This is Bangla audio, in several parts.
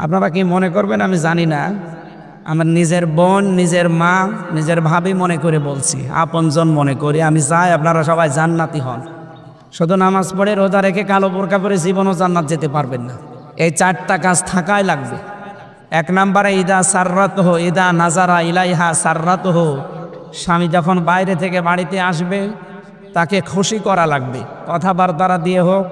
আপনারা কি মনে করবেন আমি জানি না, আমার নিজের বোন, নিজের মা, নিজের ভাবি মনে করে বলছি, আপনজন মনে করি। আমি চাই আপনারা সবাই জান্নাতি হন। শুধু নামাজ পড়ে রোজা রেখে কালো বোরকা পরে জীবনও জান্নাত যেতে পারবেন না। এই চারটা কাজ থাকাই লাগবে। এক নম্বরে ইদা সাররাতহু ইদা নাজারা ইলাইহা সাররাতহু, স্বামী যখন বাইরে থেকে বাড়িতে আসবে তাকে খুশি করা লাগবে। কথাবার্তা দিয়ে হোক,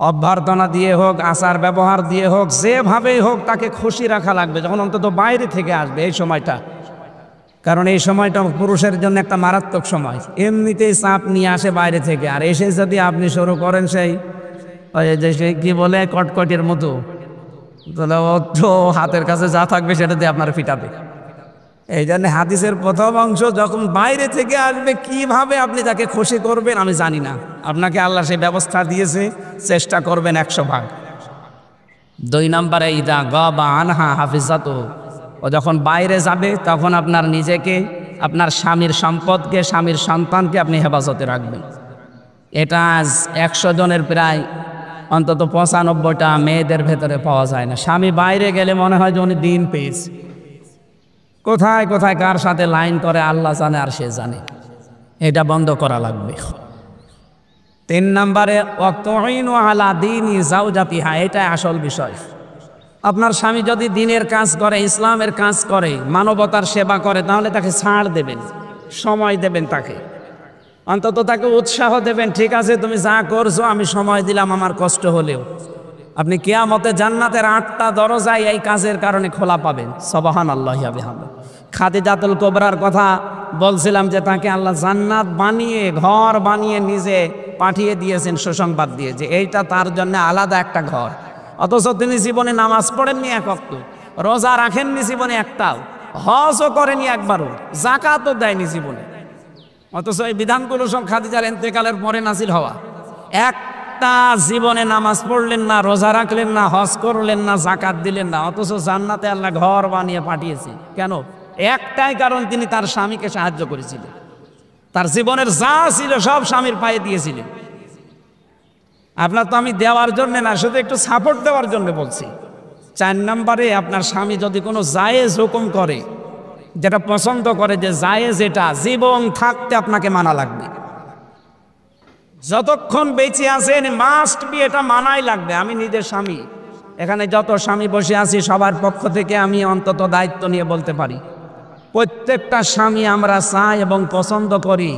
অভ্যর্থনা দিয়ে হোক, আচার ব্যবহার দিয়ে হোক, যেভাবেই হোক তাকে খুশি রাখা লাগবে যখন অন্তত বাইরে থেকে আসবে এই সময়টা। কারণ এই সময়টা পুরুষের জন্য একটা মারাত্মক সময়। এমনিতেই চাপ নিয়ে আসে বাইরে থেকে, আর এসে যদি আপনি শুরু করেন সেই যে কি বলে কটকটির মতো, তাহলে ও তো হাতের কাছে যা থাকবে সেটা দিয়ে আপনার ফিটাবে। এই জন্য হাদিসের প্রথম অংশ, যখন বাইরে থেকে আসবে কিভাবে আপনি তাকে খুশি করবেন আমি জানি না, আপনাকে আল্লাহ সেই ব্যবস্থা দিয়েছে, চেষ্টা করবেন 100 ভাগ। 2 নম্বরে ইদা গাবা আনহা হাফিজাতহু, ও যখন বাইরে যাবে তখন আপনার নিজেকে, আপনার স্বামীর সম্পদকে, স্বামীর সন্তানকে আপনি হেফাজতে রাখবেন। এটা আজ 100 জনের প্রায় অন্তত 95টা মেয়েদের ভেতরে পাওয়া যায় না। স্বামী বাইরে গেলে মনে হয় যে উনি দিন পেয়েছে। কোথায় কোথায় কার সাথে লাইন করে আল্লাহ জানে আর সে জানে। এটা বন্ধ করা লাগবে। 3 নম্বরে ওয়াতুইনু আলা দীনি যাওজাতিহা, এটাই আসল বিষয়। আপনার স্বামী যদি দিনের কাজ করে, ইসলামের কাজ করে, মানবতার সেবা করে, তাহলে তাকে ছাড় দেবেন, সময় দেবেন, তাকে অন্তত তাকে উৎসাহ দেবেন। ঠিক আছে, তুমি যা করছো আমি সময় দিলাম, আমার কষ্ট হলেও। আপনি কিয়ামতে জান্নাতের 8টা দরজায় এই কাজের কারণে খোলা পাবেন। সুবহানাল্লাহি ওয়া বিহামদিহি। খাদিজাতুল কুবরার কথা বলছিলাম যে তাকে আল্লাহ জান্নাত বানিয়ে, ঘর বানিয়ে নিজে পাঠিয়ে দিয়েছেন সুসংবাদ দিয়ে, যে এইটা তার জন্য আলাদা একটা ঘর। অথচ তিনি জীবনে নামাজ পড়েননি 1 ওয়াক্ত, রোজা রাখেননি জীবনে একটাও, হজও করেনি একবারও, যাকাতও দেয়নি জীবনে। অথচ এই বিধানগুলো সব খাদিজার ইন্তেকালের পরে নাজিল হওয়া। একটা জীবনে নামাজ পড়লেন না, রোজা রাখলেন না, হজ করলেন না, যাকাত দিলেন না, অথচ জান্নাতে আল্লাহ ঘর বানিয়ে পাঠিয়েছে। কেন? একটাই কারণ, তিনি তার স্বামীকে সাহায্য করেছিলেন। তার জীবনের যা ছিল সব স্বামীর পায়ে দিয়েছিলেন। আপনার তো আমি দেওয়ার জন্য না, শুধু একটু সাপোর্ট দেওয়ার জন্য বলছি। 4 নম্বরে আপনার স্বামী যদি কোনো জায়েজ হুকুম করে, যেটা পছন্দ করে, যে জায়েজ, এটা জীবন থাকতে আপনাকে মানা লাগবে। যতক্ষণ বেঁচে আছেন মাস্ট বি, এটা মানাই লাগবে। আমি নিজের স্বামী, এখানে যত স্বামী বসে আছি সবার পক্ষ থেকে আমি অন্তত দায়িত্ব নিয়ে বলতে পারি, প্রত্যেকটা স্বামী আমরা চাই এবং পছন্দ করি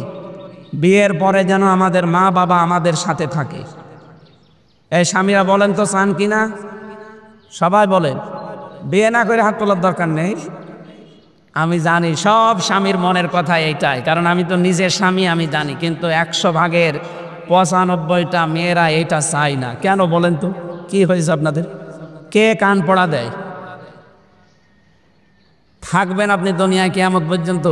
বিয়ের পরে যেন আমাদের মা বাবা আমাদের সাথে থাকে। এই স্বামীরা বলেন তো চান কিনা? সবাই বলেন। বিয়ে না করে হাত তোলার দরকার নেই। আমি জানি সব স্বামীর মনের কথা এইটাই, কারণ আমি তো নিজের স্বামী, আমি জানি। কিন্তু 100 ভাগের 95টা মেয়েরা এইটা চাই না। কেন বলেন তো? কি হয়েছে আপনাদের? কে কান পড়া দেয়? থাকবেন আপনি দুনিয়ায় কিয়ামত পর্যন্ত?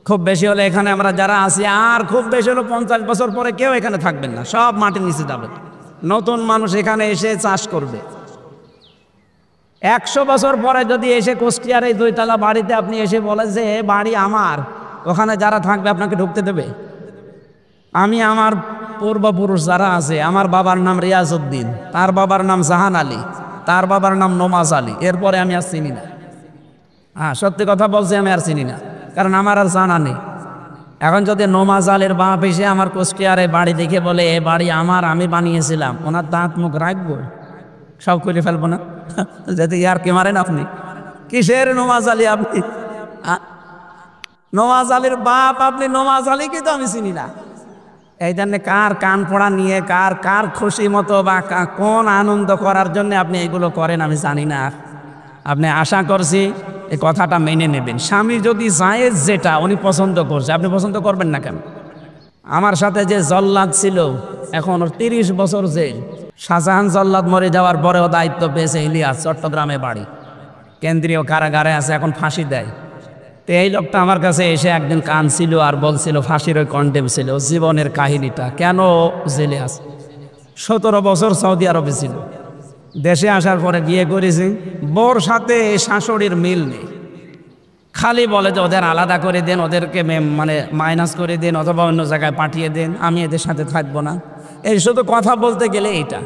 খুব বেশি হলে এখানে আমরা যারা আছি, আর খুব বেশি হলো 50 বছর পরে কেউ এখানে থাকবেন না, সব মাটির নিচে যাবেন। নতুন মানুষ এখানে এসে চাষ করবে। 100 বছর পরে যদি এসে কুষ্টিয়ার এই 2 তলা বাড়িতে আপনি এসে বলেন যে এ বাড়ি আমার, ওখানে যারা থাকবে আপনাকে ঢুকতে দেবে? আমি আমার পূর্বপুরুষ যারা আছে, আমার বাবার নাম রিয়াজউদ্দিন, তার বাবার নাম জাহান আলী, তার বাবার নাম নমাজ আলী, এরপরে আমি আর চিনি না। হ্যাঁ, সত্যি কথা বলছি, আমি আর চিনি না, কারণ আমার আর জানা নেই। এখন যদি নমাজ আলীর বাপ এসে আমার কুষ্টিয়ারে বাড়ি দেখে বলে এ বাড়ি আমার, আমি বানিয়েছিলাম, ওনার দাঁত মুখ রাখবো? সব করে ফেলবো না? যদি ইয়ার কি মারেন আপনি? কিসের নমাজ আলী আপনি? নমাজ আলীর বাপ আপনি, নমাজ আলীকে তো আমি চিনি না। এই জন্যে কার কান পড়া নিয়ে, কার খুশি মতো বা কোন আনন্দ করার জন্য আপনি এগুলো করেন আমি জানি না। আপনি আশা করছি এই কথাটা মেনে নেবেন। স্বামী যদি জায়েজ যেটা উনি পছন্দ করছে, আপনি পছন্দ করবেন না কেন? আমার সাথে যে জল্লাদ ছিল, এখন ওর 30 বছর জেল। শাহজাহান জল্লাদ মরে যাওয়ার পরেও দায়িত্ব পেয়েছে ইলিয়াস, চট্টগ্রামে বাড়ি, কেন্দ্রীয় কারাগারে আছে, এখন ফাঁসি দেয়। তো এই লোকটা আমার কাছে এসে একদিন কাঁদছিল আর বলছিল ফাঁসির ওই কন্ডেম ছিল, জীবনের কাহিনীটা, কেন জেলে আছে। 17 বছর সৌদি আরবে ছিল, দেশে আসার পরে বিয়ে করেছি, বোর সাথে শাশুড়ির মিল নেই। খালি বলে যে ওদের আলাদা করে দেন, ওদেরকে মানে মাইনাস করে দেন, অথবা অন্য জায়গায় পাঠিয়ে দেন, আমি এদের সাথে থাকবো না। এই শুধু কথা বলতে গেলে এইটা।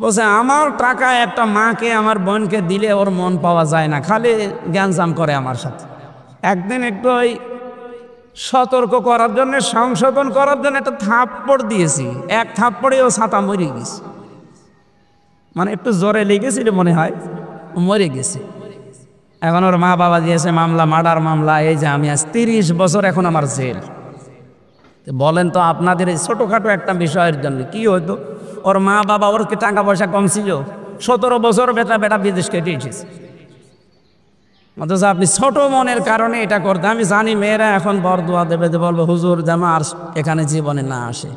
বলছে আমার টাকা একটা মাকে আমার বোনকে দিলে ওর মন পাওয়া যায় না, খালি জ্ঞানজাম করে আমার সাথে। একদিন একটু ওই সতর্ক করার জন্য, সংশোধন করার জন্য একটা থাপ্পড় দিয়েছি। এক থাপ্পড়ে ও ছাতা মরে গেছে, মানে একটু জোরে লেগেছিল মনে হয়, মরে গেছে। এখন ওর মা বাবা দিয়েছে মামলা, মার্ডার মামলা। এই যে আমি আজ 30 বছর এখন আমার জেল। বলেন তো আপনাদের এই ছোটোখাটো একটা বিষয়ের জন্য কি হতো? ওর মা বাবা, ওর কি টাকা পয়সা কম ছিল? 17 বছর বেটা বিদেশ কেটে এসেছে, অথচ আপনি ছোট মনের কারণে এটা করতে। আমি জানি মেয়েরা এখন বরদোয়া দেবে, বলবে হুজুর যেন আর এখানে জীবনে না আসে।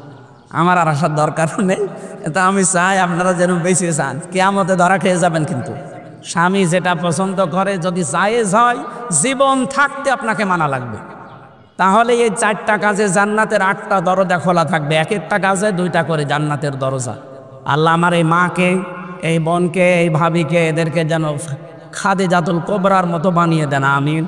আমার আর আসার দরকার নেই, এটা আমি চাই আপনারা যেন বেঁচে চান, কিয়ামতে ধরা খেয়ে যাবেন। কিন্তু স্বামী যেটা পছন্দ করে যদি জায়েজ হয়, জীবন থাকতে আপনাকে মানা লাগবে। তাহলে এই 4টা কাজে জান্নাতের 8টা দরজা খোলা থাকবে, এক একটা কাজে 2টা করে জান্নাতের দরজা। আল্লাহ আমার এই মাকে, এই বোনকে, এই ভাবিকে, এদেরকে যেন খাদিজাতুল কুবরার মতো বানিয়ে দেন, আমিন।